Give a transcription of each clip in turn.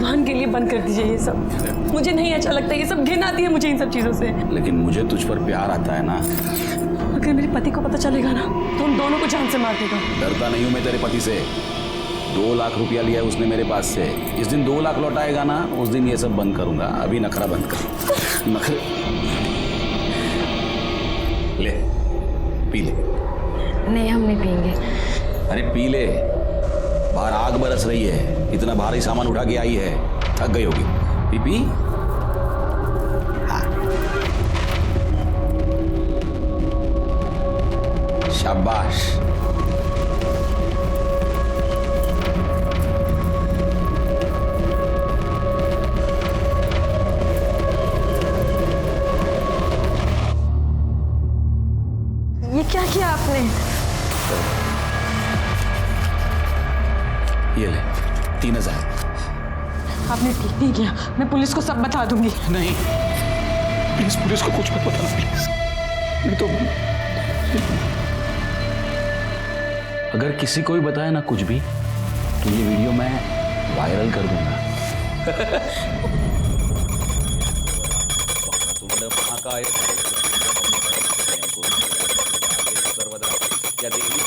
भगवान के लिए बंद कर दीजिए ये सब। मुझे नहीं अच्छा लगता, ये सब घिन आती है मुझे इन सब चीजों से। लेकिन मुझे तुझ पर प्यार आता है ना। अगर मेरे पति को पता चलेगा ना तो हम दोनों को जान से मार देगा। डरता नहीं हूं मैं तेरे पति से। 2 लाख रुपया लिया है उसने मेरे पास से। जिस दिन 2 लाख लौटाएगा ना उस दिन ये सब बंद करूंगा। अभी नखरा बंद कर। नखरे ले, पी ले। नहीं, हम नहीं पियेंगे। अरे पी ले, बाहर आग बरस रही है, इतना भारी सामान उठा के आई है, थक गई होगी। P P. हाँ। शाबाश। ये क्या किया आपने? ये ले 3000। आपने ठीक नहीं किया, मैं पुलिस को सब बता दूंगी। नहीं प्लीज, पुलिस को कुछ मत बताना प्लीज। नहीं तो अगर किसी को भी बताया ना कुछ भी तो ये वीडियो मैं वायरल कर दूंगा। तुम लोग कहाँ का आए? क्या देगी?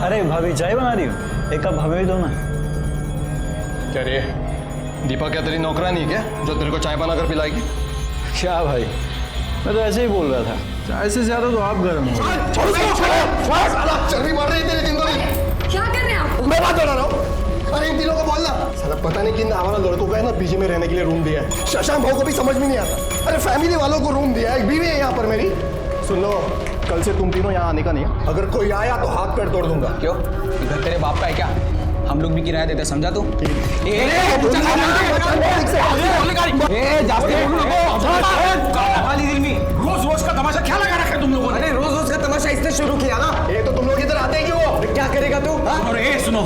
अरे भाभी चाय बना रही हूँ, एक कप हमें भी दो ना। क्या रे दीपा क्या तेरी नौकरानी क्या जो तेरे को चाय बनाकर पिलाएगी? क्या भाई, मैं तो ऐसे ही बोल रहा था। चाय से ज्यादा तो आप गर्म हो। चर्बी मार रही है तेरे दिन को। क्या कर रहे हैं आप? मैं बात बता रहा हूँ। अरे इन तीनों को बोलना। साला पता नहीं किन हमारा लड़कों को है ना पीजी में रहने के लिए रूम दिया है। शशांक भाव को भी समझ में नहीं आता। अरे फैमिली वालों को रूम दिया है, एक बीवी है यहाँ पर मेरी। सुन लो, कल से तुम तीनों यहाँ आने का नहीं है। अगर कोई आया तो हाथ पैर तोड़ दूंगा। क्यों, इधर तेरे बाप का है क्या? हम लोग भी किराया देते, समझा तू? रोज रोज का तमाशा क्या लगा रखा है तुम लोगों ने? अरे रोज रोज का तमाशा इसने शुरू किया ना। ये तो तुम लोग इधर आते ही क्यों? क्या करेगा तू? अरे सुनो,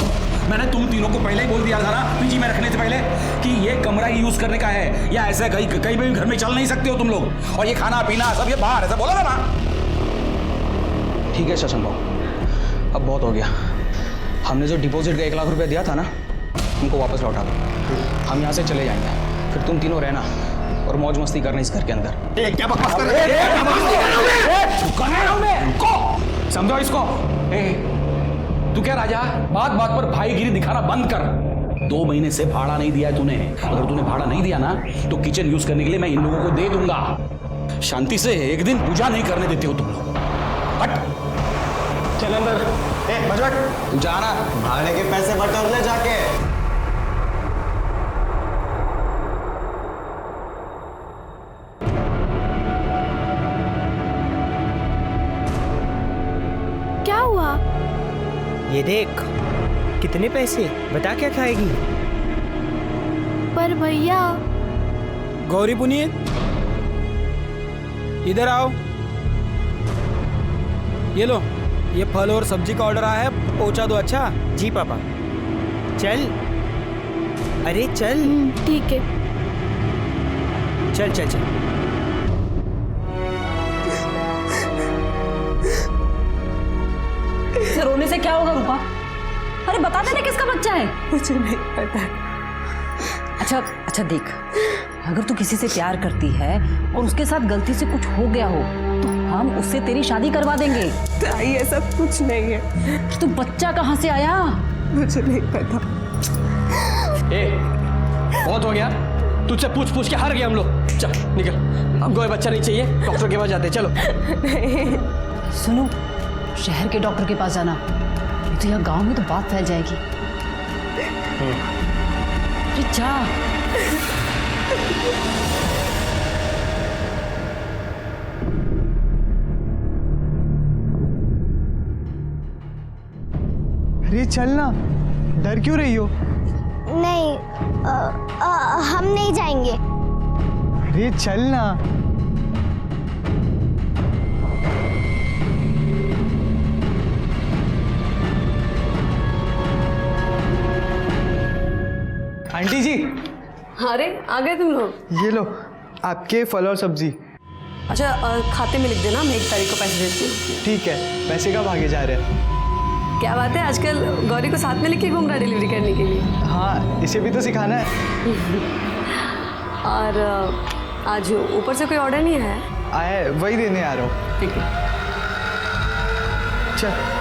मैंने तुम तीनों को पहले ही बोल दिया था ना पीजी में रखने से पहले कि ये कमरा ही यूज करने का है, या ऐसे कहीं भी घर में चल नहीं सकते हो तुम लोग। और ये खाना पीना सब ये बाहर, ऐसा बोला था ना। ठीक है शशांक बाबू, अब बहुत हो गया। हमने जो डिपॉजिट का 1 लाख रुपया दिया था ना, उनको वापस लौटा दो। हम यहाँ से चले जाएंगे, फिर तुम तीनों रहना और मौज मस्ती करना इस घर के अंदर। क्या बकवास कर रहे हो? समझो इसको। तू क्या राजा, बात बात पर भाईगिरी दिखाना बंद कर। 2 महीने से भाड़ा नहीं दिया है तूने। अगर तूने भाड़ा नहीं दिया ना तो किचन यूज करने के लिए मैं इन लोगों को दे दूंगा। शांति से एक दिन पूजा नहीं करने देते हो तुम लोग। हट चल अंदर। बजट तू जाना, भाड़े के पैसे बटोर ले जाके। क्या हुआ? ये देख, कितने पैसे, बता क्या खाएगी? पर भैया। गौरी पुनीत, इधर आओ। ये लो, ये फल और सब्जी का ऑर्डर आया है, पहुंचा दो। अच्छा जी पापा। चल, अरे चल। ठीक है। चल चल चल। रोने से क्या होगा रूपा? अरे बता देना किसका बच्चा है। मुझे नहीं पता। अच्छा देख, अगर तू किसी से प्यार करती है और उसके साथ गलती से कुछ हो गया हो तो हम उससे तेरी शादी करवा देंगे। ताई ऐसा कुछ नहीं है। तो बच्चा कहाँ से आया? मुझे नहीं पता। बहुत हो गया, तुझसे पूछ पूछ के हार गए हम लोग। चल निकल, अब कोई बच्चा नहीं चाहिए, डॉक्टर के पास जाते। चलो। सुनो, शहर के डॉक्टर के पास जाना, नहीं तो यहाँ गांव में तो बात फैल जाएगी। अरे जा। अरे चलना, डर क्यों रही हो? नहीं, हम नहीं जाएंगे। अरे चलना। आंटी जी। अरे आ गए तुम लोग। ये लो, आपके फल और सब्जी। अच्छा खाते में लिख देना, मैं 1 तारीख को पैसे देती हूँ। ठीक है, पैसे कब आगे जा रहे हैं? क्या बात है, आजकल गौरी को साथ में लेके घूम रहा है डिलीवरी करने के लिए। हाँ, इसे भी तो सिखाना है। और आज ऊपर से कोई ऑर्डर नहीं है? आया है, वही देने आ रहा हूँ। ठीक है। चल।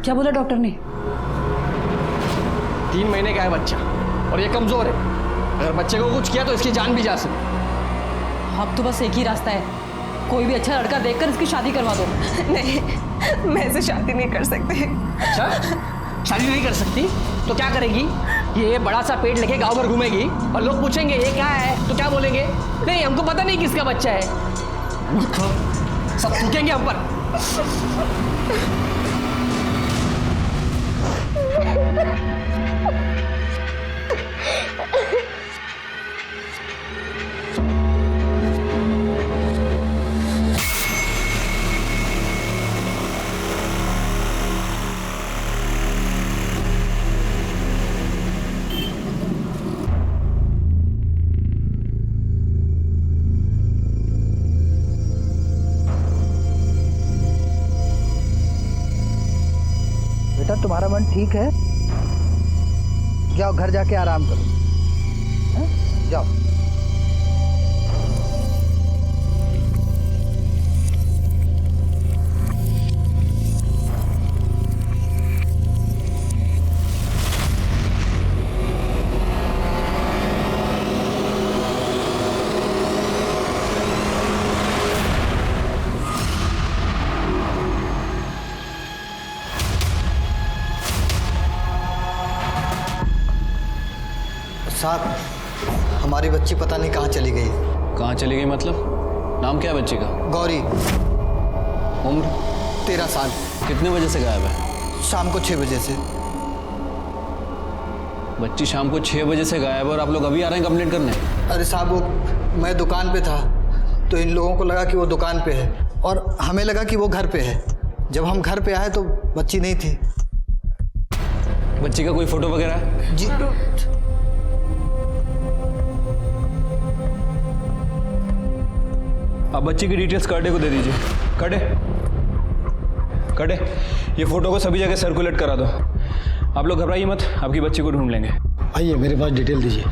क्या बोला डॉक्टर ने? 3 महीने का है बच्चा और ये कमजोर है। अगर बच्चे को कुछ किया तो इसकी जान भी जा सकती। अब तो बस एक ही रास्ता है, कोई भी अच्छा लड़का देखकर इसकी शादी करवा दो। नहीं, मैं इसे शादी नहीं कर सकती। अच्छा, शादी नहीं कर सकती तो क्या करेगी? ये बड़ा सा पेट लेके गांव भर घूमेगी और लोग पूछेंगे ये क्या है तो क्या बोलेंगे? नहीं, हमको पता नहीं किसका बच्चा है। सब थूकेंगे हम पर। बेटा तुम्हारा मन ठीक है? जाओ घर जाके आराम करो, हैं? जाओ। साहब, हमारी बच्ची पता नहीं कहाँ चली गई। कहाँ चली गई मतलब? नाम क्या है बच्ची का? गौरी। उम्र? 13 साल। कितने बजे से गायब है? शाम को 6 बजे से। बच्ची शाम को 6 बजे से गायब है और आप लोग अभी आ रहे हैं कंप्लेंट करने? अरे साहब, वो मैं दुकान पे था तो इन लोगों को लगा कि वो दुकान पे है और हमें लगा कि वो घर पे है। जब हम घर पे आए तो बच्ची नहीं थी। बच्ची का कोई फोटो वगैरह है? जी आप बच्ची की डिटेल्स कर्डे को दे दीजिए। कर्डे, ये फोटो को सभी जगह सर्कुलेट करा दो। आप लोग घबराइए मत, आपकी बच्ची को ढूंढ लेंगे। आइए, मेरे पास डिटेल दीजिए।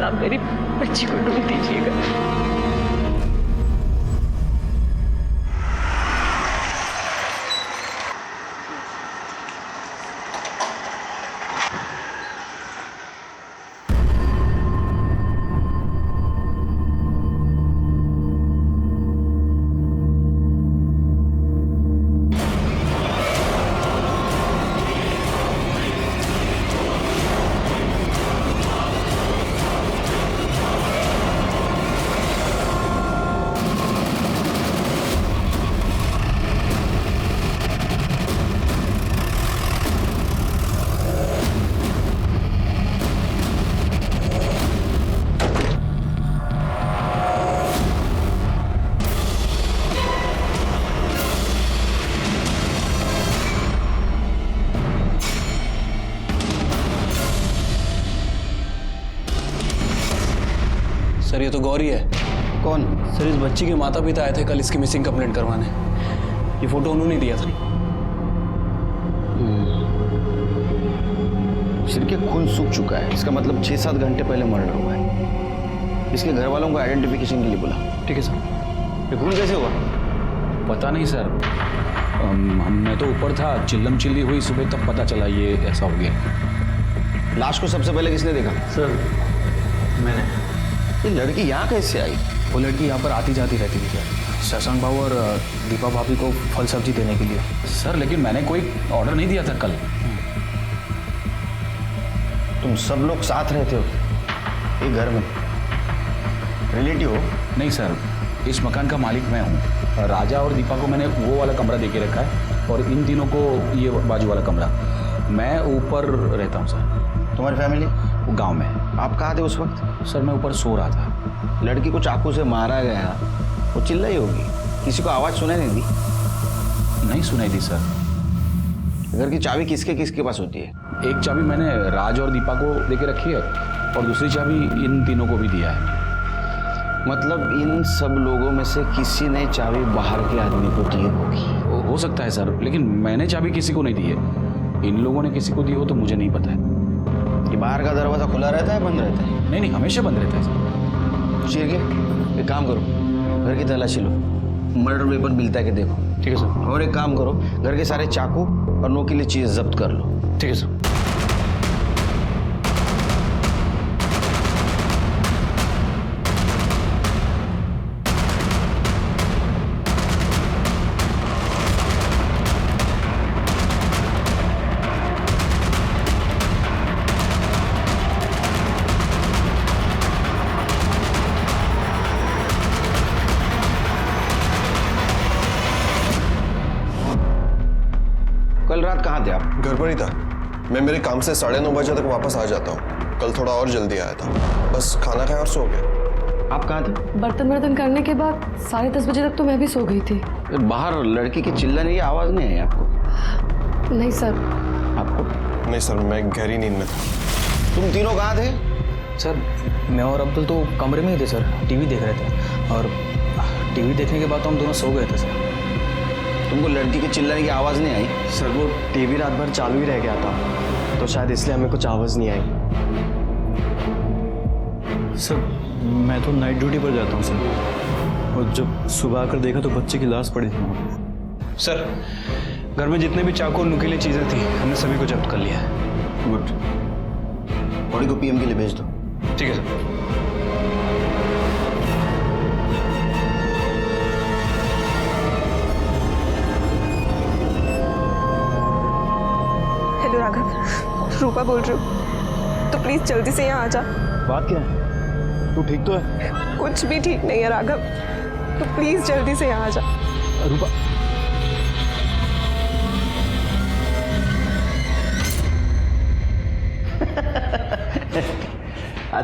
आप मेरी बच्ची को ढूंढ दीजिएगा। सर ये तो गौरी है। कौन? सर इस बच्ची के माता पिता आए थे कल इसकी मिसिंग कंप्लेंट करवाने। ये फोटो उन्होंने दिया था। सिर के खून सूख चुका है, इसका मतलब 6-7 घंटे पहले मर्डर हुआ है। इसके घर वालों को आइडेंटिफिकेशन के लिए बोला। ठीक है सर। ये खून कैसे हुआ? पता नहीं सर, मैं तो ऊपर था, चिल्लम चिल्ली हुई सुबह, तब पता चला ये ऐसा हो गया। लाश को सबसे पहले किसने देखा? सर मैंने। ये लड़की यहाँ कैसे आई? वो लड़की यहाँ पर आती जाती रहती थी सर, शशांक बाबू और दीपा भाभी को फल सब्जी देने के लिए। सर लेकिन मैंने कोई ऑर्डर नहीं दिया था कल। तुम सब लोग साथ रहते हो एक घर में? रिलेटिव हो? नहीं सर, इस मकान का मालिक मैं हूँ। राजा और दीपा को मैंने वो वाला कमरा दे के रखा है और इन तीनों को ये बाजू वाला कमरा। मैं ऊपर रहता हूँ सर। तुम्हारी फैमिली? वो गांव में। आप कहाँ थे उस वक्त? सर मैं ऊपर सो रहा था। लड़की को चाकू से मारा गया, वो चिल्लाई होगी, किसी को आवाज़ सुनाई नहीं दी? नहीं सुनाई दी सर। घर की चाबी किसके किसके पास होती है? एक चाबी मैंने राज और दीपा को दे के रखी है और दूसरी चाबी इन तीनों को भी दिया है। मतलब इन सब लोगों में से किसी ने चाबी बाहर के आदमी को दी होगी। हो सकता है सर, लेकिन मैंने चाबी किसी को नहीं दी है। इन लोगों ने किसी को दी हो तो मुझे नहीं पता है। कि बाहर का दरवाज़ा खुला रहता है, बंद रहता है? नहीं, हमेशा बंद रहता है सर। शेरगे, एक काम करो, घर की तलाशी लो, मर्डर वेपन मिलता है कि देखो। ठीक है सर। और एक काम करो, घर के सारे चाकू और नोकीली चीज़ जब्त कर लो। ठीक है सर। कल रात कहाँ थे आप? घर पर ही था। मैं मेरे काम से 9:30 बजे तक वापस आ जाता हूँ। कल थोड़ा और जल्दी आया था, बस खाना खाया और सो गया। आप कहाँ थे? बर्तन करने के बाद 10:30 बजे तक तो मैं भी सो गई थी। फिर बाहर लड़की की चिल्लाने की आवाज़ नहीं आई आपको? नहीं सर। आपको? नहीं सर, मैं गहरी नींद में था। तुम तीनों कहाँ थे? सर मैं और अब्दुल तो कमरे में ही थे सर, टीवी देख रहे थे और टीवी देखने के बाद तो हम दोनों सो गए थे सर। तुमको लड़की के चिल्लाने की आवाज़ नहीं आई? सर वो टीवी रात भर चालू ही रह गया था, तो शायद इसलिए हमें कुछ आवाज़ नहीं आई। सर मैं तो नाइट ड्यूटी पर जाता हूँ सर, और जब सुबह आकर देखा तो बच्चे की लाश पड़ी थी। सर घर में जितने भी चाकू और नुकीली चीज़ें थी हमने सभी को जब्त कर लिया है। गुड। बॉडी को पीएम के लिए भेज दो। ठीक है सर। हेलो राघव, रूपा बोल रही हूँ, तो प्लीज जल्दी से यहाँ आ जा। बात क्या है? तू ठीक तो है? कुछ भी ठीक नहीं है राघव, तो प्लीज जल्दी से यहाँ आ जा। रूपा,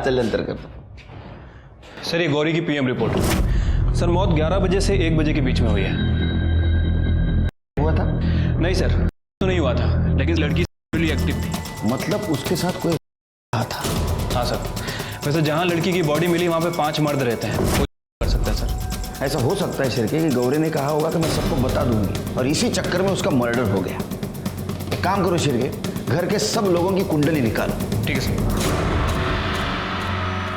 चल अंतर कर। सर ये गौरी की पीएम रिपोर्ट। सर मौत 11 बजे से 1 बजे के बीच में हुई है। हुआ था? नहीं सर, तो नहीं हुआ था, लेकिन लड़की एक्टिव थी। मतलब उसके साथ कोई था? हाँ सर। वैसे जहाँ लड़की की बॉडी मिली वहाँ पे 5 मर्द रहते हैं, कोई कर सकता है सर। ऐसा हो सकता है शिरके कि गौरी ने कहा होगा कि मैं सबको बता दूंगी और इसी चक्कर में उसका मर्डर हो गया। एक काम करो शिरके, घर के सब लोगों की कुंडली निकालो। ठीक है सर।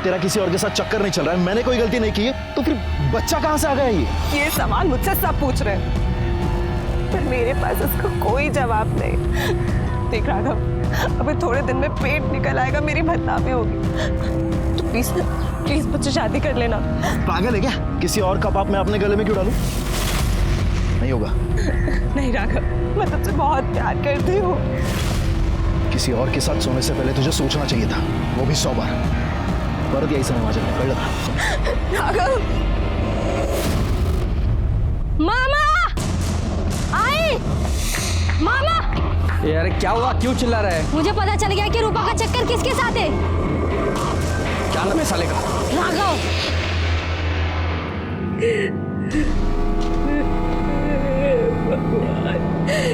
तेरा किसी और के साथ चक्कर नहीं चल रहा है, मैंने कोई गलती नहीं की है, तो फिर बच्चा कहाँ से आ गया ये सवाल मुझसे सब पूछ रहे हैं, पर मेरे पास उसका कोई जवाब नहीं। देख राघव, अभी थोड़े दिन में पेट निकल आएगा, मेरी बदनामी होगी। तो प्लीज मुझसे शादी कर लेना। पागल है क्या? किसी और का पाप मैं अपने गले में क्यों डालूं? नहीं होगा। नहीं राघव, मैं तुझसे बहुत प्यार करती हूँ। किसी और के साथ सोने से पहले तुझे सोचना चाहिए था, वो भी 100 बार। भरत यही समय माजन कर लगा। राघव, मामा आई, मामा। यार क्या हुआ, क्यों चिल्ला रहा है? मुझे पता चल गया कि रूपा का चक्कर किसके साथ है। क्या नाम है साले का? राघव।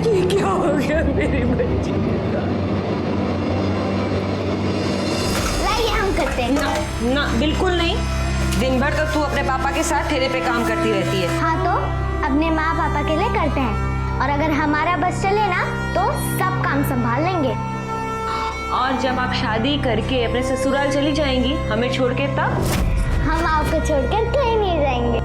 ये क्या हो गया मेरी बच्ची के साथ? लाइए हम करते हैं। ना बिल्कुल नहीं। दिन भर तो तू अपने पापा के साथ ठेले पे काम करती रहती है। हाँ तो अपने माँ पापा के लिए करते हैं, और अगर हमारा बस चले ना तो सब काम संभाल लेंगे। और जब आप शादी करके अपने ससुराल चली जाएंगी हमें छोड़ के, तब हम आपको छोड़कर कहीं नहीं जाएंगे।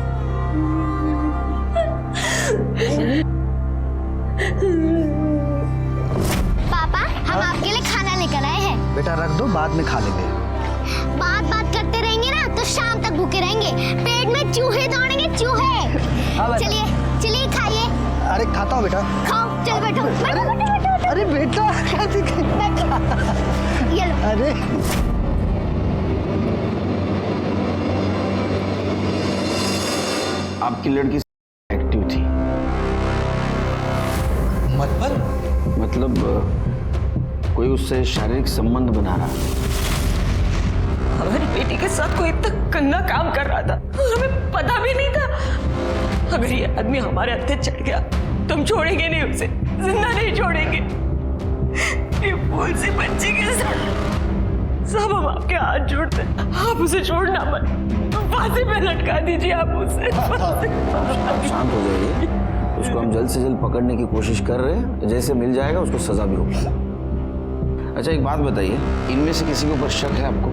पापा, हम आपके लिए खाना लेकर आए हैं। बेटा रख दो, बाद में खा लेंगे। बात करते रहेंगे ना तो शाम तक भूखे रहेंगे, पेट में चूहे दौड़ेंगे, चूहे। चलिए चलिए खाइए। अरे खाता हूँ बेटा। खाओ, चल बैठो बैठो बैठो बैठो। अरे बेटा ये लो। अरे आपकी लड़की एक्टिव थी। मतलब कोई उससे शारीरिक संबंध बना रहा। हमारी बेटी के साथ कोई इतना गंदा काम कर रहा था और हमें पता भी नहीं था। अगर ये आदमी हमारे हत्थे चढ़ गया तो हम छोड़ेंगे नहीं उसे, जिंदा नहीं छोड़ेंगे। ये फूल सी बच्ची के साथ सब हम आपके हाथ जोड़ते, आप उसे छोड़ना मत, फांसी पे लटका दीजिए आप उसे। आप शांत हो जाइए, उसको हम जल्द से जल्द पकड़ने की कोशिश कर रहे हैं, जैसे मिल जाएगा उसको सजा भी होगी। अच्छा एक बात बताइए, इनमें से किसी के ऊपर शक है आपको,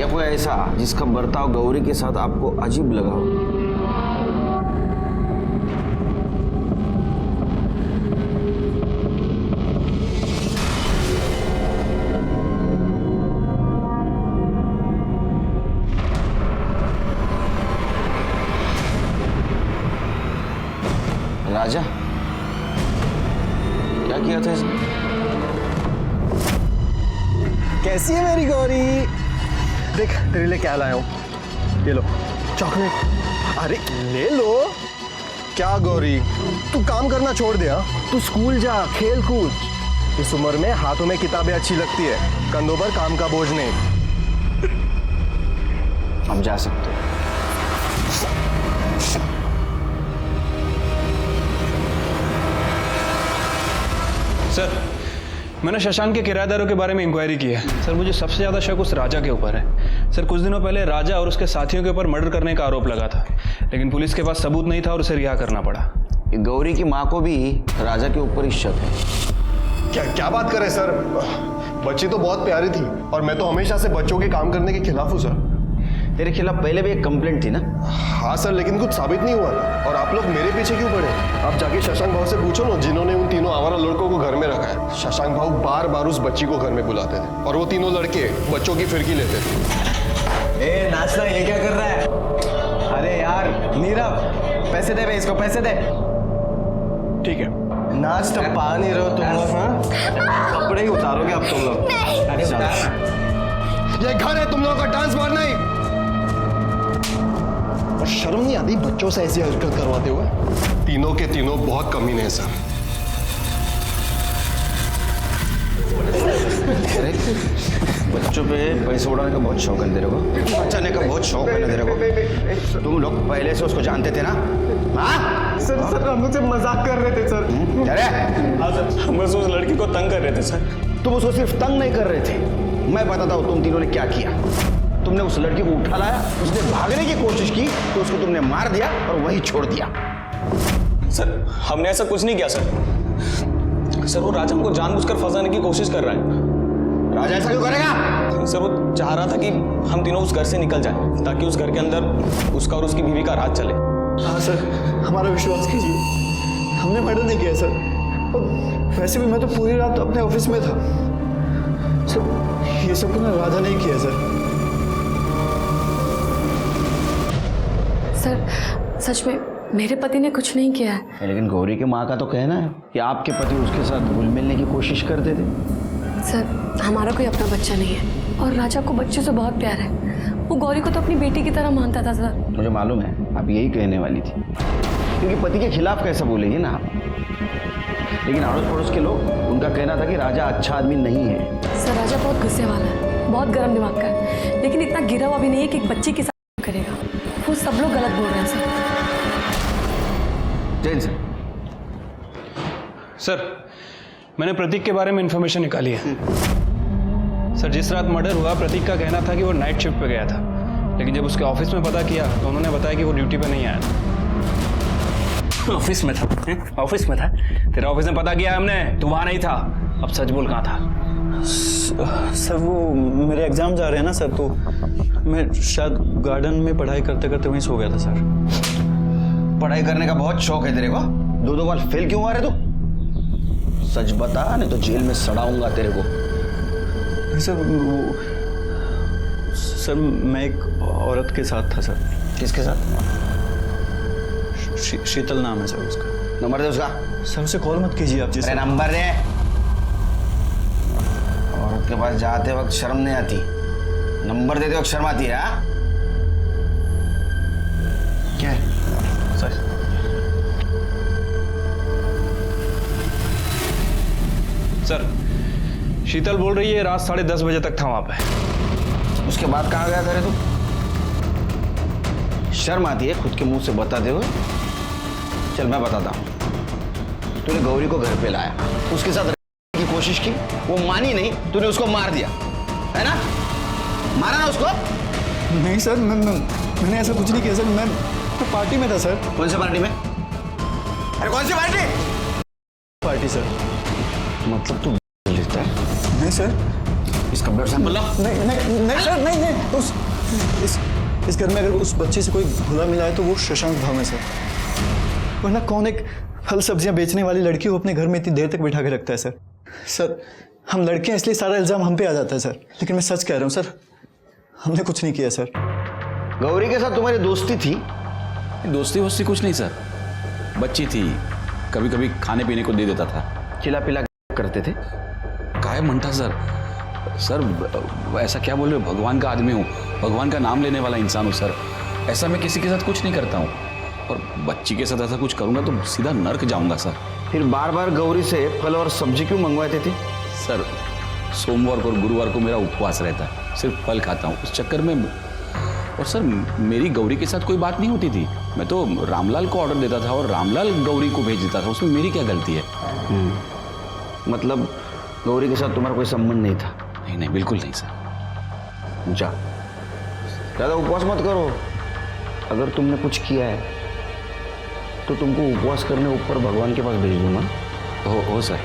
या कोई ऐसा जिसका बर्ताव गौरी के साथ आपको अजीब लगा हो? राजा, क्या किया था इसने? कैसी है मेरी गौरी? देख तेरे लिए क्या लाया हूं, ये लो चॉकलेट। अरे ले लो। क्या गौरी, तू काम करना छोड़ दे? तू स्कूल जा, खेल कूद। इस उम्र में हाथों में किताबें अच्छी लगती है, कंधों पर काम का बोझ नहीं। हम जा सकते हैं। सर, मैंने शशांक के किराएदारों के बारे में इंक्वायरी की है। सर, मुझे सबसे ज़्यादा शक उस राजा के ऊपर है। सर, कुछ दिनों पहले राजा और उसके साथियों के ऊपर मर्डर करने का आरोप लगा था, लेकिन पुलिस के पास सबूत नहीं था और उसे रिहा करना पड़ा। गौरी की माँ को भी राजा के ऊपर ही शक है। क्या बात कर रहे सर? बच्ची तो बहुत प्यारी थी और मैं तो हमेशा से बच्चों के काम करने के खिलाफ हूँ सर। तेरे खिलाफ पहले भी एक कंप्लेंट थी ना? हाँ सर, लेकिन कुछ साबित नहीं हुआ ना। और आप लोग मेरे पीछे क्यों पड़े? आप जाके शशांक भाव से पूछो ना, जिन्होंने उन तीनों आवारा लड़कों को घर में रखा है। शशांक भाव बार बार उस बच्ची को घर में बुलाते थे और वो तीनों लड़के बच्चों की फिरकी लेते थे। ए नाचना, ये क्या कर रहा है? अरे यार नीरव, पैसे दे बे, इसको पैसे दे। ठीक है, नाच तो पा नहीं रहे हो तुम लोग? हाँ, कपड़े ही उतारोगे अब तुम लोग? ये घर है तुम लोगों का डांस बार नहीं। और शर्म नहीं आती बच्चों से ऐसी हरकत करवाते हुए? तीनों के तीनों बहुत कमीने हैं सर। बच्चों पे पैसे उड़ाने का बहुत शौक है तेरे को, बचाने का बहुत शौक है ना तेरे को? तुम लोग पहले से उसको जानते थे ना? हाँ सर, हम मुझसे मजाक कर रहे थे सर। अरे हाँ सर, हम बस उस लड़की को तंग कर रहे थे सर। तुम उसको सिर्फ तंग नहीं कर रहे थे, मैं बताता हूँ तुम तीनों ने क्या किया। तुमने उस लड़की को उठा लाया, उसने भागने की कोशिश की तो उसको तुमने मार दिया और वहीं छोड़ दिया। सर, हमने ऐसा कुछ नहीं किया सर। सर, वो राजा हमको जानबूझकर फंसाने की कोशिश कर रहा है। राजा ऐसा क्यों करेगा? सर, वो चाह रहा था कि हम तीनों उस घर से निकल जाएं, ताकि उस घर के अंदर उसका और उसकी बीवी का राज चले। हाँ सर, हमारा विश्वास कीजिए, हमने मर्डर नहीं किया सर। और वैसे भी मैं तो पूरी रात अपने ऑफिस में था सर। ये सब ना राजा नहीं किया सर। सर, सच में मेरे पति ने कुछ नहीं किया है। लेकिन गौरी के माँ का तो कहना है कि आपके पति उसके साथ घुल मिलने की कोशिश करते थे। सर, हमारा कोई अपना बच्चा नहीं है और राजा को बच्चे से बहुत प्यार है। वो गौरी को तो अपनी बेटी की तरह मानता था सर। मुझे मालूम है आप यही कहने वाली थी, क्योंकि पति के खिलाफ कैसा बोलेगी ना आप। लेकिन अड़ोस पड़ोस के लोग, उनका कहना था कि राजा अच्छा आदमी नहीं है। सर, राजा बहुत गुस्से वाला है, बहुत गर्म दिमाग का है, लेकिन इतना गिरा हुआ भी नहीं है कि एक बच्चे के साथ करेगा। वो सब लोग गलत बोल रहे हैं सर। जैन सर। सर, मैंने प्रतीक के बारे में इंफॉर्मेशन निकाली है। सर, जिस रात मर्डर हुआ प्रतीक का कहना था कि वो नाइट शिफ्ट पे गया था, लेकिन जब उसके ऑफिस में पता किया तो उन्होंने बताया कि वो ड्यूटी पे नहीं आया था। ऑफिस में था? ऑफिस में था? तेरा ऑफिस में पता किया हमने, तू वहां नहीं था। अब सच बोल, कहाँ था? सर, वो मेरे एग्जाम जा रहे हैं ना सर, तो मैं शायद गार्डन में पढ़ाई करते करते वहीं सो गया था सर। पढ़ाई करने का बहुत शौक है तेरे को? दो बार फेल क्यों हुआ रे तू? सच बता, नहीं तो जेल में सड़ाऊंगा तेरे को। सर, मैं एक औरत के साथ था सर। किसके साथ? शीतल नाम है सर उसका। नंबर दे उसका। सर, उसे कॉल मत कीजिए आप। अरे नंबर दे। औरत के पास जाते वक्त शर्म नहीं आती, नंबर देते वक्त शर्म आती है? क्या है? सर शीतल बोल रही है रात 10:30 बजे तक था वहां पे। उसके बाद कहाँ गया करे तू? शर्म आती है खुद के मुंह से बताते हुए? चल मैं बताता हूँ। तूने गौरी को घर पे लाया, उसके साथ रहने की कोशिश की, वो मानी नहीं, तूने उसको मार दिया, है ना? मारा ना उसको? नहीं सर, मैंने ऐसा कुछ नहीं किया सर। मैं पार्टी में था सर। कौन सी पार्टी में? अरे कौन सी पार्टी? Party sir. मतलब तू लिखता है? नहीं सर। इसका ब्लड सैंपल ला। नहीं सर, नहीं। इस घर में अगर उस बच्चे से कोई भूला मिला है तो वो शशांक भाव है सर। वरना कौन एक फल सब्जियां बेचने वाली लड़की को अपने घर में इतनी देर तक बैठा के रखता है सर? सर हम लड़के हैं इसलिए सारा इल्जाम हम पे आ जाता है सर, लेकिन मैं सच कह रहा हूँ सर, हमने कुछ नहीं किया सर। गौरी के साथ तुम्हारी दोस्ती थी? दोस्ती वोस्ती कुछ नहीं सर, बच्ची थी, कभी कभी खाने पीने को दे देता था। खिला पिला करते थे? काय म्हणता सर? सर ऐसा क्या बोल रहे हो? भगवान का आदमी हूँ, भगवान का नाम लेने वाला इंसान हूँ सर। ऐसा मैं किसी के साथ कुछ नहीं करता हूँ, और बच्ची के साथ ऐसा कुछ करूँगा तो सीधा नर्क जाऊँगा सर। फिर बार बार गौरी से फल और सब्जी क्यों मंगवाते थे? सर सोमवार और गुरुवार को मेरा उपवास रहता है, सिर्फ फल खाता हूँ, उस चक्कर में। और सर मेरी गौरी के साथ कोई बात नहीं होती थी, मैं तो रामलाल को ऑर्डर देता था और रामलाल गौरी को भेज देता था, उसमें मेरी क्या गलती है? मतलब गौरी के साथ तुम्हारा कोई संबंध नहीं था? नहीं, बिल्कुल नहीं सर। जा, ज़्यादा उपवास मत करो। अगर तुमने कुछ किया है तो तुमको उपवास करने ऊपर भगवान के पास भेज दूंगा। हो सर।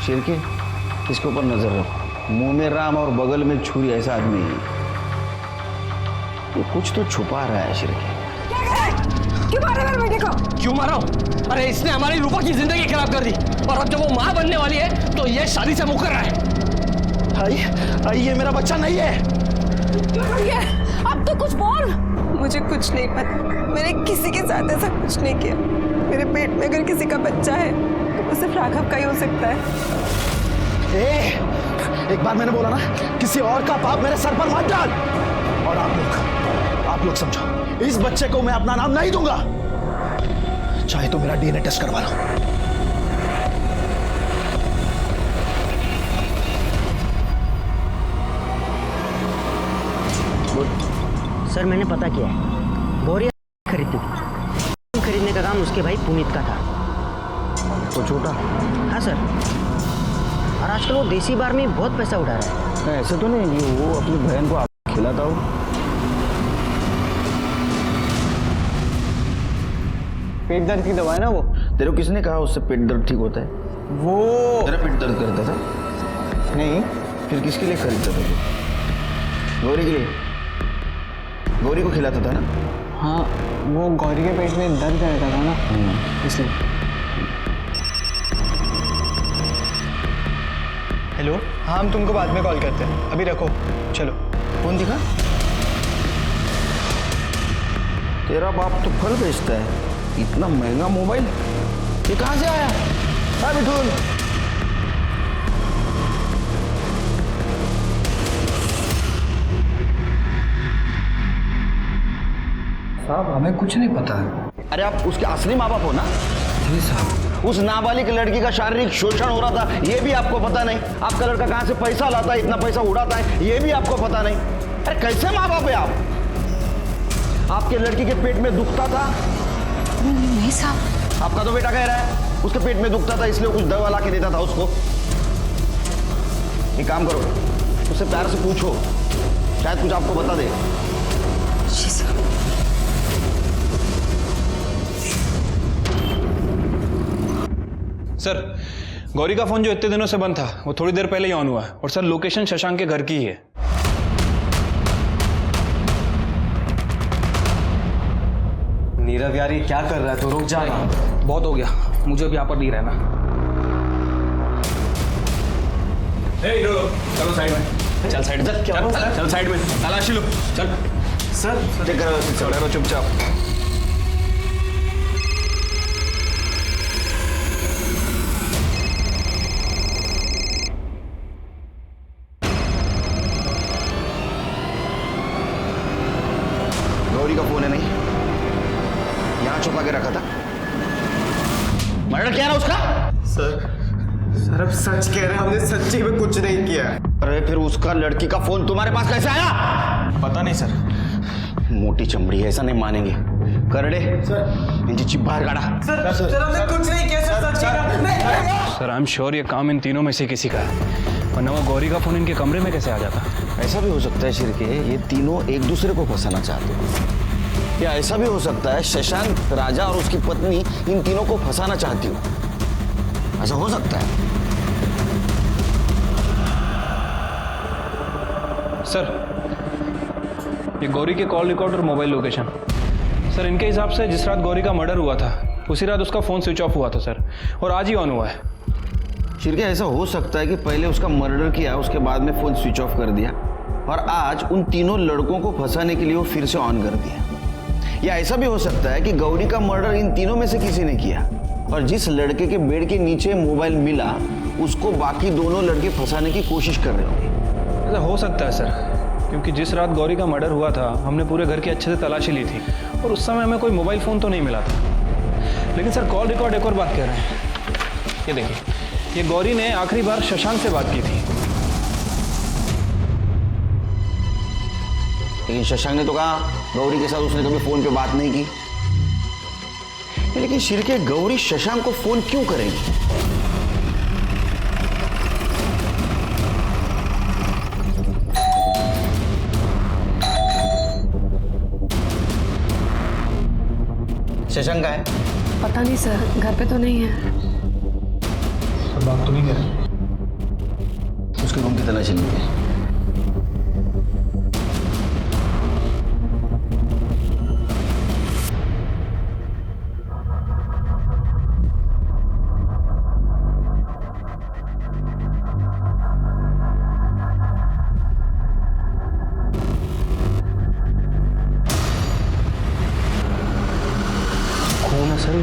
शिरके, इसके ऊपर नजर रखो। मुंह में राम और बगल में छुरी, ऐसा आदमी है ये। कुछ तो छुपा रहा है शिरके। क्यों मारा मेरे बेटे को? क्यों मारा हूं? अरे इसने हमारी रूपा की जिंदगी खराब कर दी, और अब जब वो माँ बनने वाली है तो ये शादी से मुकर रहा है। आई ये मेरा बच्चा नहीं है। अब तो कुछ बोल। मुझे कुछ नहीं पता, मैंने किसी के साथ ऐसा कुछ नहीं किया। मेरे पेट में अगर किसी का बच्चा है तो वो सिर्फ राघव का ही हो सकता है। एक बार मैंने बोला ना, किसी और का पाप मेरे सर पर मत डाल। और आप लोग समझो, इस बच्चे को मैं अपना नाम नहीं दूंगा, चाहे तो मेरा डीएनए टेस्ट करवा लो। सर मैंने पता किया है, गौरी खरीदती थी, खरीदने का काम उसके भाई पुनीत का था। तो छोटा? हाँ सर, और आजकल वो देसी बार में बहुत पैसा उठा रहा है। ऐसे तो नहीं कि वो अपनी बहन को खिलाता हो? पेट दर्द की दवा है ना वो। तेरे को किसने कहा उससे पेट दर्द ठीक होता है? वो तेरा पेट दर्द करता था? नहीं। फिर किसके लिए खरीदता था? गौरी के लिए? गौरी को खिलाता था ना? हाँ, वो गौरी के पेट में दर्द रहता था ना, इसलिए। हेलो, हाँ हम तुमको बाद में कॉल करते हैं, अभी रखो, चलो। कौन दिखा? तेरा बाप तो फल बेचता है, इतना महंगा मोबाइल ये कहाँ से आया? हाँ मिठुन, साहब हमें कुछ नहीं पता है। अरे आप उसके असली माँ बाप हो ना? जी साहब। उस नाबालिग लड़की का शारीरिक शोषण हो रहा था, ये भी आपको पता नहीं? आपका लड़का कहाँ से पैसा लाता है, इतना पैसा उड़ाता है, ये भी आपको पता नहीं? अरे कैसे माँ बाप है आप? आपके लड़की के पेट में दुखता था? नहीं साहब। आपका तो बेटा कह रहा है उसके पेट में दुखता था इसलिए कुछ दवा ला के देता था उसको। एक काम करो, उससे प्यार से पूछो, शायद कुछ आपको बता दे। जी साहब। सर गौरी का फोन जो इतने दिनों से बंद था वो थोड़ी देर पहले ही ऑन हुआ है, और सर लोकेशन शशांक के घर की ही है। नीरव यार ये क्या कर रहा है, तो रुक जा ना। बहुत हो गया, मुझे भी यहाँ पर नहीं रहना। चलो साइड में, चल साइड में, चल साइड में, तलाशी लो, चल। सर चेक करो, चढ़े रहो चुपचाप। गौरी का फोन है नहीं, यहाँ छुपा के रखा था। मर्डर किया ना उसका? सर अब सच कह रहे हैं, हमने सच्ची में कुछ नहीं किया। अरे फिर उसका लड़की का फोन तुम्हारे पास कैसे आया? पता नहीं सर। मोटी चमड़ी है, ऐसा नहीं मानेंगे। करड़े सर, इनकी चिप बाहर काढ़ा। सर हमने कुछ नहीं किया सर, सच्ची का। सर आई एम श्योर ये काम इन तीनों में से किसी का है, वरना वो गौरी का फोन इनके कमरे में कैसे आ जाता? ऐसा भी हो सकता है शिरके, ये तीनों एक दूसरे को फंसाना चाहते हो, या ऐसा भी हो सकता है शशांक राजा और उसकी पत्नी इन तीनों को फंसाना चाहती हो। ऐसा हो सकता है। सर ये गौरी के कॉल रिकॉर्ड और मोबाइल लोकेशन, सर इनके हिसाब से जिस रात गौरी का मर्डर हुआ था उसी रात उसका फ़ोन स्विच ऑफ हुआ था सर, और आज ही ऑन हुआ है। शिरके ऐसा हो सकता है कि पहले उसका मर्डर किया, उसके बाद में फ़ोन स्विच ऑफ कर दिया, और आज उन तीनों लड़कों को फंसाने के लिए वो फिर से ऑन कर दिया। या ऐसा भी हो सकता है कि गौरी का मर्डर इन तीनों में से किसी ने किया, और जिस लड़के के बेड के नीचे मोबाइल मिला उसको बाकी दोनों लड़के फंसाने की कोशिश कर रहे होंगे। ऐसा हो सकता है सर, क्योंकि जिस रात गौरी का मर्डर हुआ था हमने पूरे घर की अच्छे से तलाशी ली थी, और उस समय हमें कोई मोबाइल फ़ोन तो नहीं मिला था। लेकिन सर कॉल रिकॉर्ड एक और बात कह रहे हैं, ये देखिए, ये गौरी ने आखिरी बार शशांक से बात की थी। लेकिन शशांक ने तो कहा गौरी के साथ उसने कभी फोन पे बात नहीं की। लेकिन शिरके, गौरी शशांक को फोन क्यों करेगी? शशांक का है? पता नहीं सर, घर पे तो नहीं है। बात तो नहीं कर रहे। उसके रूम की तलाशी नहीं है। कौन है सर?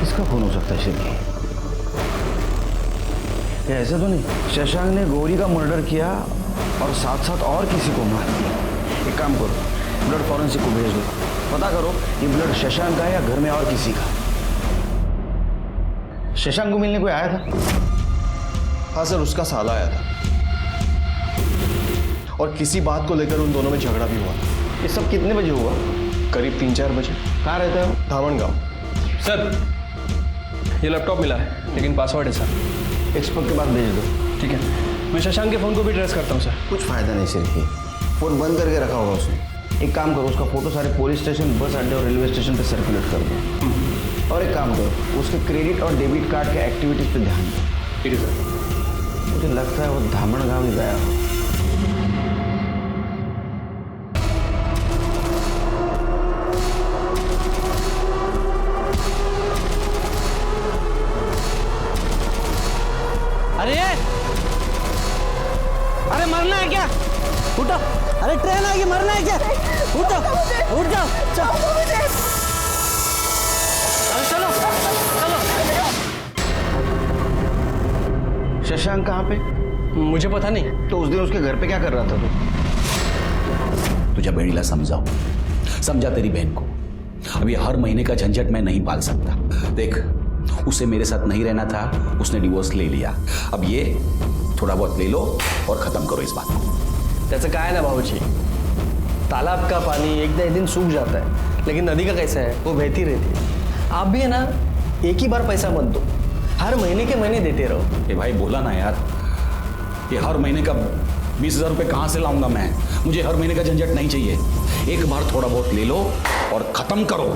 किसका फोन हो सकता है शिरके? ये ऐसा तो नहीं शशांक ने गौरी का मर्डर किया और साथ साथ और किसी को मार दिया? एक काम करो, ब्लड फॉरेंसिक को भेज दो, पता करो ये ब्लड शशांक का है या घर में और किसी का। शशांक को मिलने कोई आया था? हाँ सर, उसका साला आया था और किसी बात को लेकर उन दोनों में झगड़ा भी हुआ। ये सब कितने बजे हुआ? करीब 3-4 बजे। कहाँ रहता है वो? धामन गाँव। सर ये लैपटॉप मिला है, लेकिन पासवर्ड है सर। एक्सपर्ट के पास भेज दो। ठीक है, मैं शशांक के फ़ोन को भी ट्रेस करता हूँ सर। कुछ फायदा नहीं शिरके, फोन बंद करके रखा होगा उसने। एक काम करो, उसका फोटो सारे पुलिस स्टेशन, बस अड्डे और रेलवे स्टेशन पे सर्कुलेट कर दो। और एक काम करो, उसके क्रेडिट और डेबिट कार्ड के एक्टिविटीज पे ध्यान दो। ठीक है सर। मुझे लगता है वो धामन गाँव ही गया हो। अरे मरना है क्या? उठो, अरे ट्रेन आएगी, मरना है क्या? उठो, उठ जाओ, चलो चलो चलो। शशांक कहाँ पे? मुझे पता नहीं। तो उस दिन उसके घर पे क्या कर रहा था तू? तुझे बेड़ीला समझाओ, समझा तेरी बहन को। अब ये हर महीने का झंझट मैं नहीं पाल सकता। देख, उसे मेरे साथ नहीं रहना था, उसने डिवोर्स ले लिया। अब ये थोड़ा बहुत ले लो और खत्म करो इस बात को। त्याचं काय ना भाऊजी, तालाब का पानी एक ना एक दिन सूख जाता है, लेकिन नदी का कैसा है, वो बहती रहती है। आप भी है ना, एक ही बार पैसा मत दो, हर महीने के महीने देते रहो। ये भाई बोला ना यार, ये हर महीने का 20,000 रुपये कहाँ से लाऊंगा मैं? मुझे हर महीने का झंझट नहीं चाहिए। एक बार थोड़ा बहुत ले लो और खत्म करो।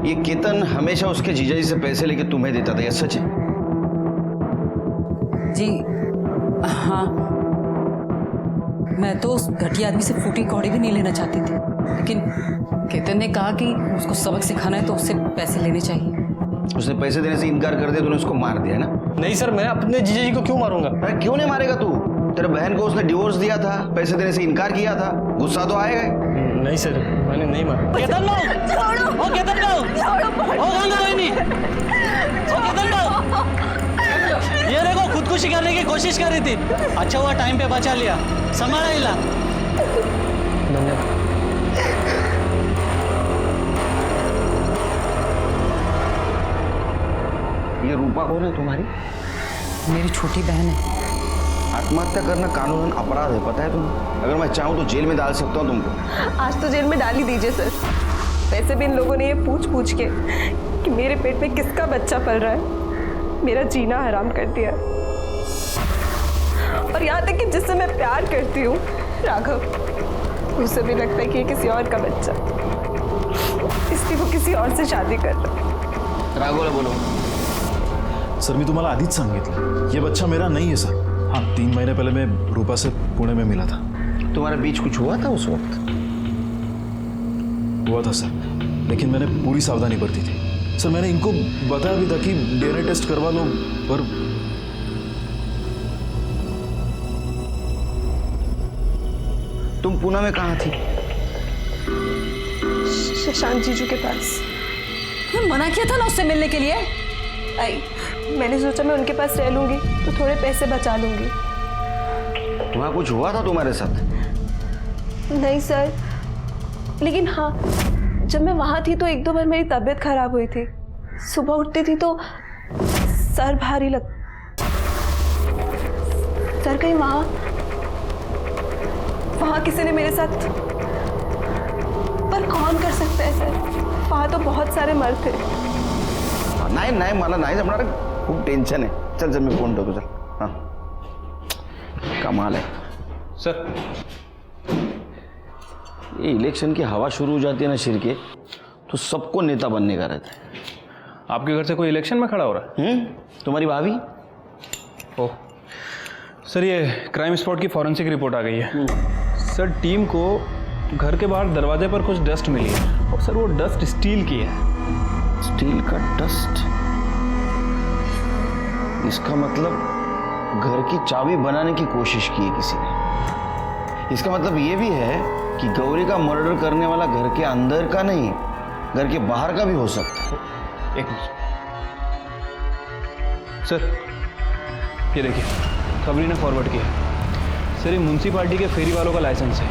ये केतन हमेशा उसके जीजाजी से पैसे लेके तुम्हें देता था, ये सच है? जी हाँ, मैं तो उस घटिया आदमी से फूटी कौड़ी भी नहीं लेना चाहती थी, लेकिन केतन ने कहा कि उसको सबक सिखाना है तो उससे पैसे लेने चाहिए। उसने पैसे देने से इनकार कर दिया, तूने उसको मार दिया ना? नहीं सर, मैं अपने जीजा जी को क्यों मारूंगा? अरे क्यों नहीं मारेगा तू? तेरे बहन को उसने डिवोर्स दिया था, पैसे देने से इनकार किया था, गुस्सा तो आएगा। नहीं सर, मैंने नहीं मारा। केतन लो, छोड़ो, ओ केतन लो, ओ गंगा बहनी, ओ केतन लो। ये देखो, खुदकुशी करने की कोशिश कर रही थी, अच्छा हुआ टाइम पे बचा लिया, संभाला इला। धन्यवाद। रूपा कौन है तुम्हारी? मेरी छोटी बहन है। आत्महत्या करना कानूनन अपराध है, पता है तुम्हें? अगर मैं चाहूँ तो जेल में डाल सकता हूँ तुमको। आज तो जेल में डाल ही दीजिए सर। वैसे भी इन लोगों ने ये पूछ के कि मेरे पेट में किसका बच्चा पल रहा है, मेरा जीना हराम कर दिया। और यहाँ तक कि जिससे मैं प्यार करती हूँ, राघव, उसे भी लगता है कि ये किसी और का बच्चा, इसलिए वो किसी और से शादी कर रहा है। राघवला बोलो। सर मी तुम्हाला आधीच सांगितलं, ये बच्चा मेरा नहीं है सर। हाँ, 3 महीने पहले मैं रूपा से पुणे में मिला था। तुम्हारे बीच कुछ हुआ था उस वक्त? हुआ था सर, लेकिन मैंने पूरी सावधानी बरती थी। सर मैंने इनको बताया भी था कि डीएनए टेस्ट करवा लो, पर तुम पुणे में कहाँ थी? शशांक जीजू के पास। तुम्हें मना किया था ना उससे मिलने के लिए। आई, मैंने सोचा मैं उनके पास रह लूंगी तो थोड़े पैसे बचा लूंगी। वहाँ कुछ हुआ था तुम्हारे साथ? नहीं सर, लेकिन हाँ, जब मैं वहाँ थी तो 1-2 बार मेरी तबीयत खराब हुई थी। सुबह उठती थी तो सर भारी लग। सर कहीं वहाँ किसी ने मेरे साथ, पर कौन कर सकता है सर? वहाँ तो बहुत सारे मर्द थे। नाही नाही मला नाही जमणार, खूप टेन्शन आहे। चल चल मी फोन ठेवतो, चल। हाँ, कमाल है सर। ये इलेक्शन की हवा शुरू हो जाती है ना शिरके, तो सबको नेता बनने का रहता है। आपके घर से कोई इलेक्शन में खड़ा हो रहा है? तुम्हारी भाभी? ओह सर, ये क्राइम स्पॉट की फॉरेंसिक रिपोर्ट आ गई है। सर टीम को घर के बाहर दरवाजे पर कुछ डस्ट मिली है, और सर वो डस्ट स्टील की है। स्टील का डस्ट? इसका मतलब घर की चाबी बनाने की कोशिश की है किसी ने। इसका मतलब ये भी है कि गौरी का मर्डर करने वाला घर के अंदर का नहीं, घर के बाहर का भी हो सकता है। एक मिनट सर, ये देखिए खबरी ने फॉरवर्ड किया। सर ये म्युनिसिपालिटी के फेरी वालों का लाइसेंस है।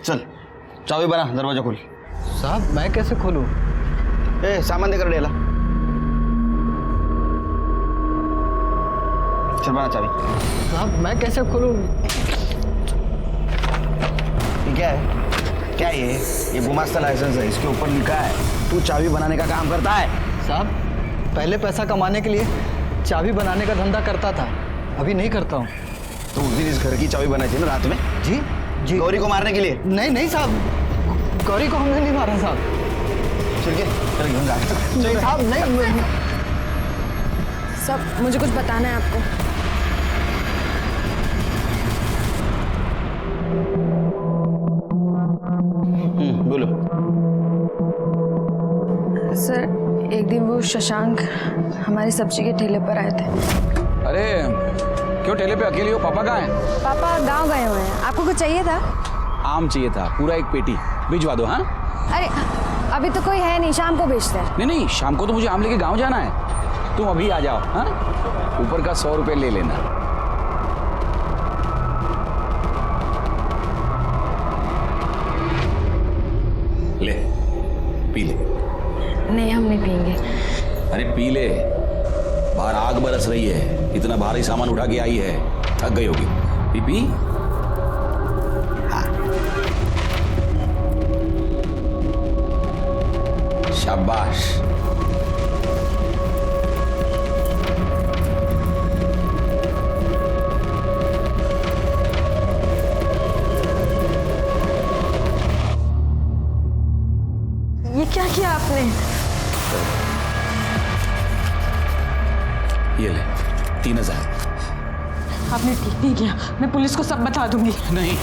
चल चाबी बना, दरवाजा खोल। साहब मैं कैसे खोलूं? ए सामान देकर डेला। चल बना चाबी। साहब मैं कैसे खोलूं? ये क्या है? क्या ये गुमास्ता लाइसेंस है, इसके ऊपर लिखा है तू चाबी बनाने का काम करता है। साहब पहले पैसा कमाने के लिए चाबी बनाने का धंधा करता था, अभी नहीं करता हूँ। तो उस दिन इस घर की चाबी बनाई थी ना रात में? जी जी। गौरी को मारने के लिए? नहीं नहीं साहब, गौरी को हमने नहीं मारा साहब। चल के चल घेऊन जा। नहीं साहब नहीं। सब मुझे कुछ बताना है आपको। बोलो। सर एक दिन वो शशांक हमारी सब्जी के ठेले पर आए थे। अरे क्यों ठेले पे अकेली हो? पापा कहाँ हैं? पापा गांव गए हुए हैं। आपको कुछ चाहिए था? आम चाहिए था, पूरा 1 पेटी भिजवा दो। हाँ अरे अभी तो कोई है नहीं, शाम को बेचते हैं। नहीं नहीं, शाम को तो मुझे आम लेके गांव जाना है, तुम अभी आ जाओ। हाँ ऊपर का 100 रुपये ले लेना। ले पी ले। नहीं हम नहीं पियेंगे। अरे पी ले, बाहर आग बरस रही है, इतना भारी सामान उठा के आई है, थक गई होगी। P P. हाँ शाबाश। ये क्या किया आपने? ये ले 3000। आपने ठीक नहीं किया, मैं पुलिस को सब बता दूंगी। नहीं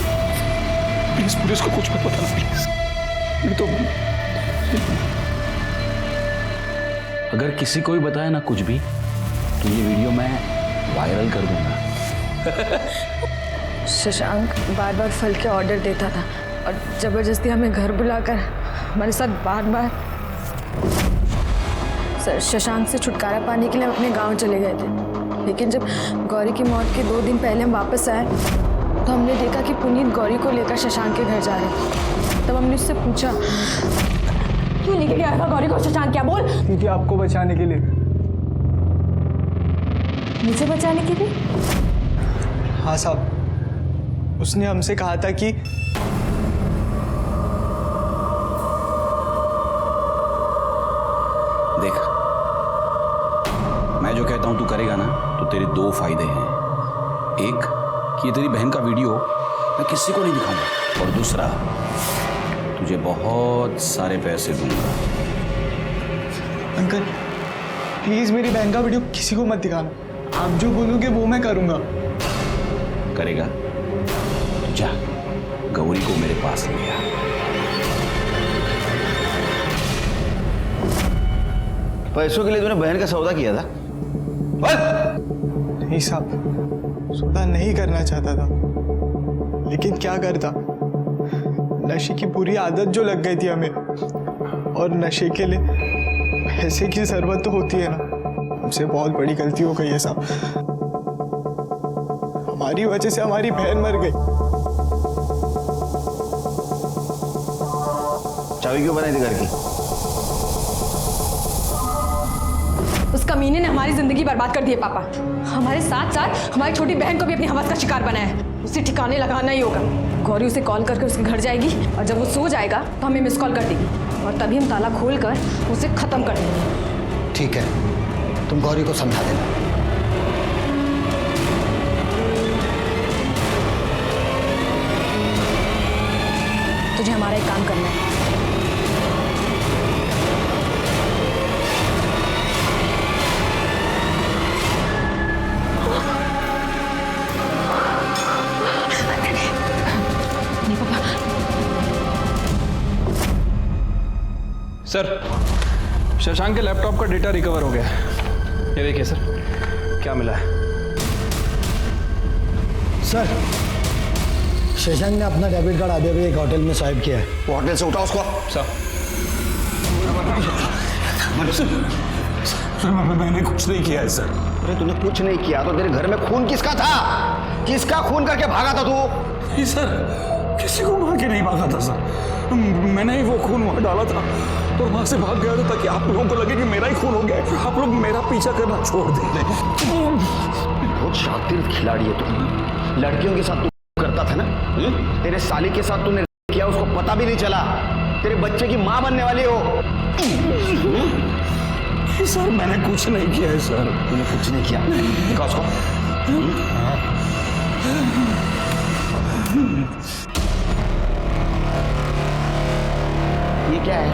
प्लीज, पुलिस को कुछ मत बताना प्लीज। नहीं तो अगर किसी को भी बताया ना कुछ भी, तो ये वीडियो मैं वायरल कर दूंगा। शशांक बार बार फल के ऑर्डर देता था और जबरदस्ती हमें घर बुलाकर हमारे साथ बार सर शशांक से छुटकारा पाने के लिए हम अपने गांव चले गए थे। लेकिन जब गौरी की मौत के 2 दिन पहले हम वापस आए तो हमने देखा कि पुनीत गौरी को लेकर शशांक के घर जा रहे हैं। तब हमने उससे पूछा, क्यों लेके गया था गौरी को शशांक? क्या बोल? क्योंकि आपको बचाने के लिए। मुझे बचाने के लिए? हाँ साहब, उसने हमसे कहा था कि देख, मैं जो कहता हूं तू करेगा ना तो तेरे 2 फायदे हैं। एक कि ये तेरी बहन का वीडियो मैं किसी को नहीं दिखाऊंगा, और दूसरा तुझे बहुत सारे पैसे दूंगा। अंकल प्लीज मेरी बहन का वीडियो किसी को मत दिखाना। आप जो बोलोगे वो मैं करूंगा। करेगा? जा गौरी को मेरे पास ले आ। पैसों के लिए तूने बहन का सौदा किया था? नहीं साहब, सौदा नहीं करना चाहता था, लेकिन क्या करता, नशे की बुरी आदत जो लग गई थी हमें, और नशे के लिए पैसे की जरूरत तो होती है ना। हमसे बहुत बड़ी गलती हो गई है साहब, हमारी वजह से हमारी बहन मर गई। चाबी क्यों बनाई थी घर की? उस कमीने ने हमारी जिंदगी बर्बाद कर दी है पापा। हमारे साथ साथ हमारी छोटी बहन को भी अपनी हवस का शिकार बनाया है। उसे ठिकाने लगाना ही होगा। गौरी उसे कॉल करके उसके घर जाएगी, और जब वो सो जाएगा तो हमें मिस कॉल कर देगी, और तभी हम ताला खोलकर उसे खत्म कर देंगे। ठीक है, तुम गौरी को समझा देना। तुझे हमारा एक काम करना है। सर, शशांक के लैपटॉप का डेटा रिकवर हो गया है। ये देखिए सर, क्या मिला है। सर, शशांक ने अपना डेबिट कार्ड अभी अभी एक होटल में स्वाइप किया है। वो होटल से उठा उसको। सर मैंने कुछ नहीं किया है सर। अरे तूने कुछ नहीं किया तो तेरे घर में खून किसका था? किसका खून करके भागा था तू? नहीं सर, किसी को मार के नहीं भागा था सर। मैंने ही वो खून वहां डाला था और वहां से भाग गया था ताकि आप लोगों को लगे कि मेरा ही खून हो गया है। आप लोग मेरा पीछा करना छोड़ दें। बहुत शातिर खिलाड़ी है तू। लड़कियों के साथ तू करता था ना? तेरे साली के साथ तूने किया, उसको पता भी नहीं चला। तेरे बच्चे की माँ बनने वाली हो। सर मैंने कुछ नहीं किया है सर। तूने कुछ नहीं किया? दिखा उसको। ये क्या है?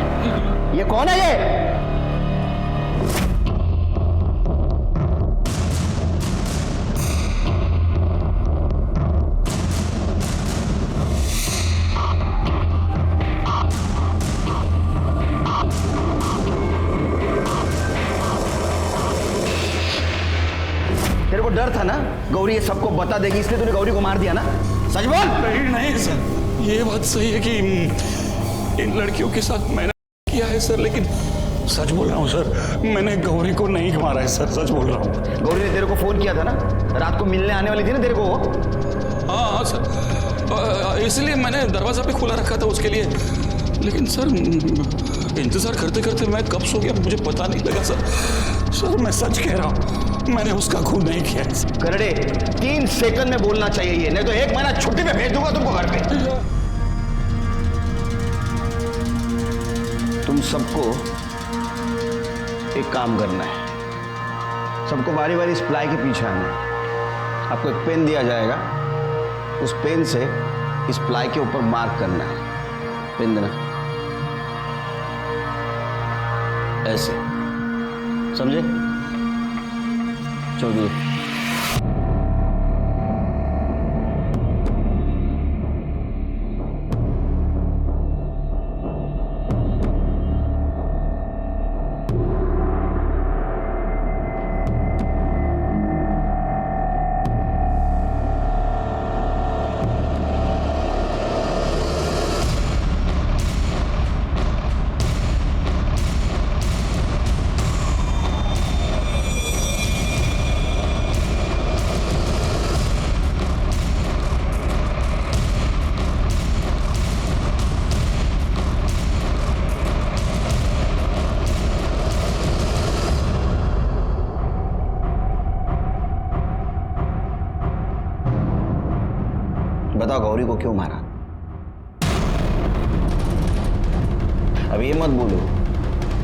ये कौन है ये? तेरे को डर था ना गौरी ये सबको बता देगी, इसलिए तूने गौरी को मार दिया ना? सच बोल। नहीं सर, ये बात सही है कि इन लड़कियों के साथ मैंने किया है सर, लेकिन सच बोल रहा हूँ सर, मैंने गौरी को नहीं मारा है सर, सच बोल रहा हूँ। गौरी ने तेरे को फोन किया था ना, रात को मिलने आने वाली थी ना तेरे को? हाँ सर, इसलिए मैंने दरवाजा पे खुला रखा था उसके लिए, लेकिन सर इंतजार करते करते मैं कब सो गया मुझे पता नहीं लगा सर। सर मैं सच कह रहा हूँ, मैंने उसका खून नहीं किया है। करड़े 3 सेकंड में बोलना चाहिए ये, नहीं तो 1 महीना छुट्टी पे भेज दूंगा तुमको घर पे। तुम सबको एक काम करना है, सबको बारी बारी इस प्लाई के पीछे आना है। आपको एक पेन दिया जाएगा, उस पेन से इस प्लाई के ऊपर मार्क करना है। पेन देना, ऐसे, समझे? चलिए। बताओ गौरी को क्यों मारा? अब ये मत बोलो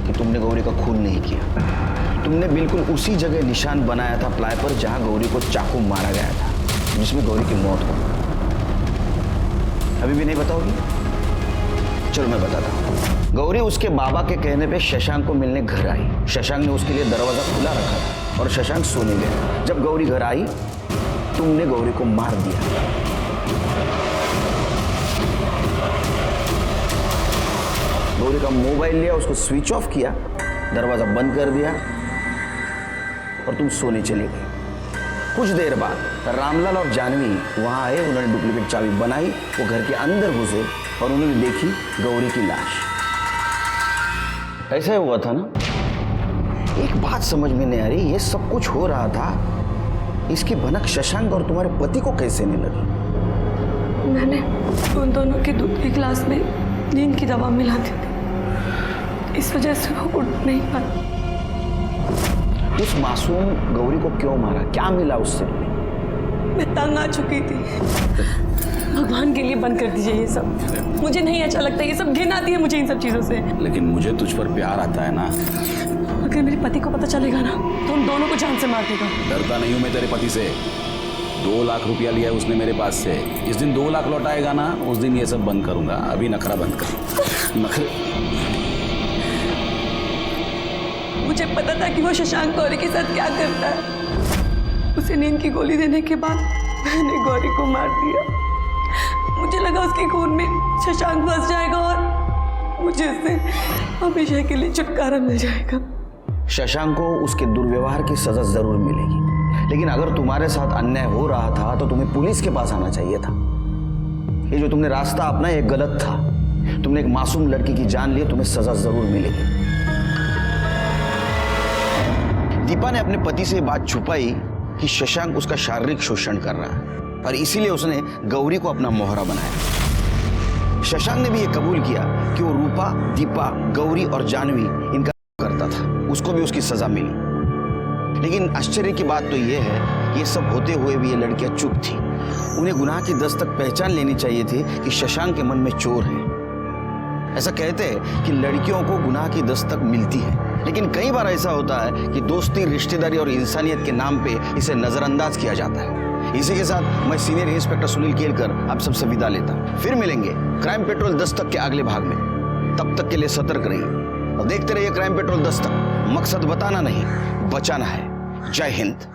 कि तुमने गौरी का खून नहीं किया। तुमने बिल्कुल उसी जगह निशान बनाया था प्लाई पर जहां गौरी को चाकू मारा गया था, जिसमें गौरी की मौत हो। अभी भी नहीं बताओगी? चलो मैं बताता हूँ। गौरी उसके बाबा के कहने पे शशांक को मिलने घर आई। शशांक ने उसके लिए दरवाजा खुला रखा था और शशांक सोने गया। जब गौरी घर आई, तुमने गौरी को मार दिया। गौरी का मोबाइल लिया, उसको स्विच ऑफ किया, दरवाजा बंद कर दिया और तुम सोने चली गई। कुछ देर बाद रामलाल और जानवी वहां आए। उन्होंने डुप्लीकेट चाबी बनाई, वो घर के अंदर घुसे और उन्होंने देखी गौरी की लाश। ऐसा हुआ था ना? एक बात समझ में नहीं आ रही, ये सब कुछ हो रहा था, इसकी भनक शशांक और तुम्हारे पति को कैसे नहीं लगी? मैंने उन दोनों के दूध के गिलास में नींद की दवा मिला दी थी, इस वजह से वो उठ नहीं पाती। उस मासूम गौरी को क्यों मारा? क्या मिला उससे? मैं तंग आ चुकी थी। भगवान के लिए बंद कर दीजिए ये सब, मुझे नहीं अच्छा लगता ये सब, घिन आती है मुझे इन सब चीजों से। लेकिन मुझे तुझ पर प्यार आता है ना। अगर मेरे पति को पता चलेगा ना तो हम दोनों को जान से मार देगा। डरता नहीं हूं मैं तेरे पति से। 2 लाख रुपया लिया है उसने मेरे पास से। जिस दिन 2 लाख लौटाएगा ना, उस दिन ये सब बंद करूंगा। अभी नखरा बंद कर। मुझे पता था कि वो शशांक गौरी के साथ क्या करता है। उसे नींद की गोली देने के बाद मैंने गौरी को मार दिया। मुझे लगा उसके खून में शशांक फंस जाएगा और मुझे उससे हमेशा के लिए छुटकारा मिल जाएगा। शशांक को उसके दुर्व्यवहार की सजा जरूर मिलेगी, लेकिन अगर तुम्हारे साथ अन्याय हो रहा था तो तुम्हें पुलिस के पास आना चाहिए था। ये जो तुमने रास्ता अपनाया ये गलत था। तुमने एक मासूम लड़की की जान ली, तुम्हें सजा जरूर मिलेगी। दीपा ने अपने पति से बात छुपाई कि शशांक उसका शारीरिक शोषण कर रहा है और इसीलिए उसने गौरी को अपना मोहरा बनाया। शशांक ने भी ये कबूल किया कि वो रूपा, दीपा, गौरी और जानवी इनका करता था। उसको भी उसकी सजा मिली। लेकिन आश्चर्य की बात तो ये है, ये सब होते हुए भी ये लड़कियां चुप थी। उन्हें गुनाह की दस्तक पहचान लेनी चाहिए थी कि शशांक के मन में चोर है। ऐसा कहते हैं कि लड़कियों को गुनाह की दस्तक मिलती है, लेकिन कई बार ऐसा होता है कि दोस्ती, रिश्तेदारी और इंसानियत के नाम पे इसे नजरअंदाज किया जाता है। इसी के साथ मैं सीनियर इंस्पेक्टर सुनील केलकर आप सबसे विदा लेता हूं। फिर मिलेंगे क्राइम पेट्रोल दस्तक के अगले भाग में। तब तक के लिए सतर्क रहिए और देखते रहिए क्राइम पेट्रोल दस्तक। मकसद बताना नहीं, बचाना है। जय हिंद।